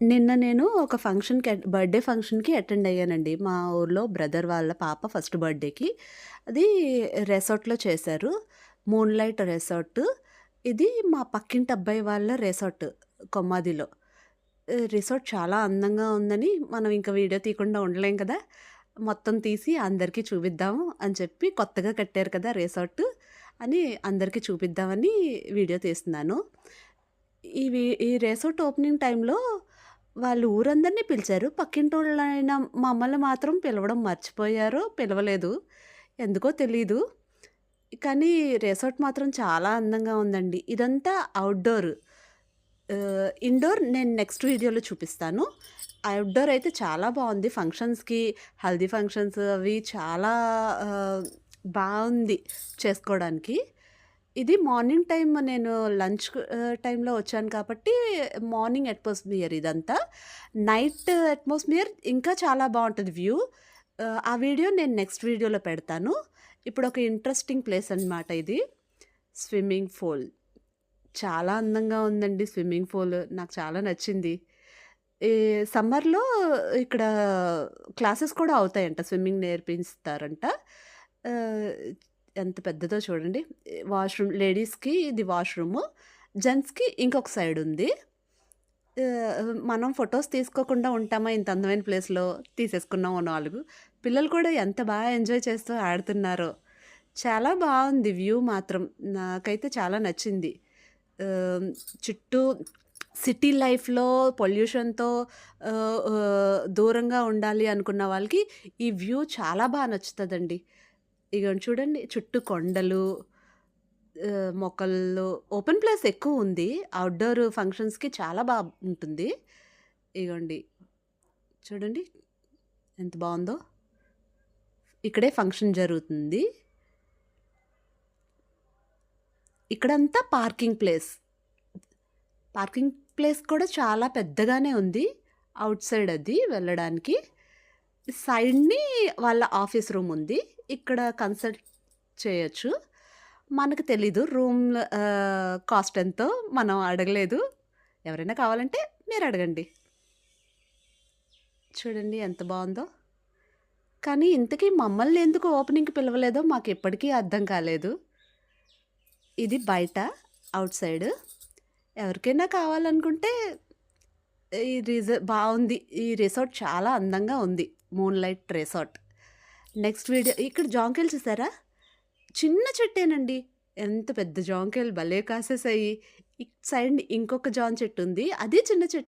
నిన్న నేను ఒక బర్త్‌డే ఫంక్షన్‌కి అటెండ్ అయ్యానండి. మా ఊర్లో బ్రదర్ వాళ్ళ పాప ఫస్ట్ బర్త్‌డేకి. అది రిసార్ట్‌లో చేశారు. Moonlight resort. ఇది మా పక్కింటి అబ్బాయి వాళ్ళ రిసార్ట్ కొమ్మాదిలో. రిసార్ట్ చాలా అందంగా ఉందని మనం ఇంక వీడియో తీయకుండా ఉండలేం కదా! మొత్తం తీసి అందరికీ చూపిద్దాము అని చెప్పి కొత్తగా కట్టారు కదా రిసార్ట్ అని అందరికీ చూపిద్దామని వీడియో తీస్తున్నాను. ఈ రిసార్ట్ ఓపెనింగ్ టైమ్‌లో వాళ్ళు ఊరందరిని పిలిచారు. పక్కింటోళ్ళైన మమ్మల్ని మాత్రం పిలవడం మర్చిపోయారో, పిలవలేదు. ఎందుకో తెలీదు. కానీ రిసార్ట్ మాత్రం చాలా అందంగా ఉందండి. ఇదంతా ఔట్‌డోర్. ఇండోర్ నేను నెక్స్ట్ వీడియోలో చూపిస్తాను. ఔట్‌డోర్ అయితే చాలా బావుంది. ఫంక్షన్స్‌కి, హల్దీ ఫంక్షన్స్ అవి చాలా ఆహ్, బావుంది చేసుకోవడానికి. ఇది మార్నింగ్ టైమ్ నేను టైమ్‌లో వచ్చాను కాబట్టి మార్నింగ్ అట్మాస్ఫియర్ ఇదంతా. నైట్ అట్మాస్ఫియర్ ఇంకా చాలా బావుంటది వ్యూ. ఆ వీడియో నేను నెక్స్ట్ వీడియోలో పెడతాను. ఇప్పుడు ఒక ఇంట్రెస్టింగ్ ప్లేస్ అన్నమాట ఇది. Swimming pool. చాలా అందంగా ఉందండి స్విమ్మింగ్ పూల్. నాకు చాలా నచ్చింది. ఈ సమ్మర్‌లో ఇక్కడ క్లాసెస్ కూడా అవుతాయంట. స్విమ్మింగ్ నేర్పిస్తారంట. ఆహ్, ఎంత పెద్దదో చూడండి. లేడీస్‌కి ఇది వాష్‌రూము. జెంట్స్‌కి ఇంకొక సైడ్ ఉంది. మనం ఫోటోస్ తీసుకోకుండా ఉంటామా ఇంత అందమైన ప్లేస్‌లో. తీసేసుకున్నాం ఓ 4. పిల్లలు కూడా ఎంత బాగా ఎంజాయ్ చేస్తూ ఆడుతున్నారో. చాలా బావుంది వ్యూ మాత్రం. నాకైతే చాలా నచ్చింది. ఆహ్, చుట్టూ సిటీ లైఫ్‌లో పొల్యూషన్‌తో దూరంగా ఉండాలి అనుకున్న వాళ్ళకి ఈ వ్యూ చాలా నచ్చుతదండి. ఇగోండి చూడండి చుట్టూ కొండలు, మొక్కలు ఓపెన్ ప్లేస్ ఎక్కువుంది. ఔట్‌డోర్ ఫంక్షన్స్‌కి చాలా ఉంటుంది. ఇగోండి చూడండి ఎంత బావుందో. ఇక్కడే ఫంక్షన్ జరుగుతుంది. ఇక్కడంతా పార్కింగ్ ప్లేస్. పార్కింగ్ ప్లేస్ కూడా చాలా పెద్దగానే ఉంది. ఔట్ సైడ్ అది వెళ్ళడానికి. సైడ్‌ని వాళ్ళ ఆఫీస్ రూమ్ ఉంది. ఇక్కడ కన్సల్ట్ చేయొచ్చు. మనకు తెలీదు కాస్ట్ ఎంతో మనం అడగలేదు. ఎవరైనా కావాలంటే మీరడగండి. చూడండి ఎంత బావుందో. కానీ ఇంతకీ మమ్మల్ని ఎందుకు ఓపెనింగ్‌కి పిలవలేదో మాకిప్పటికీ అర్థం కాలేదు. ఇది బయట ఔట్ సైడ్. ఎవరికైనా కావాలనుకుంటే బావుంది. ఈ రిసార్ట్ చాలా అందంగా ఉంది. Moonlight resort. నెక్స్ట్ వీడియో ఇక్కడ జాంకాయలు చూసారా? చిన్న చెట్టేనండి. ఎంత పెద్ద జాంకాయలు భలే కాసేసాయి. ఇటు సైడ్ ఇంకొక జామ చెట్టుంది. అది చిన్న చెట్టే.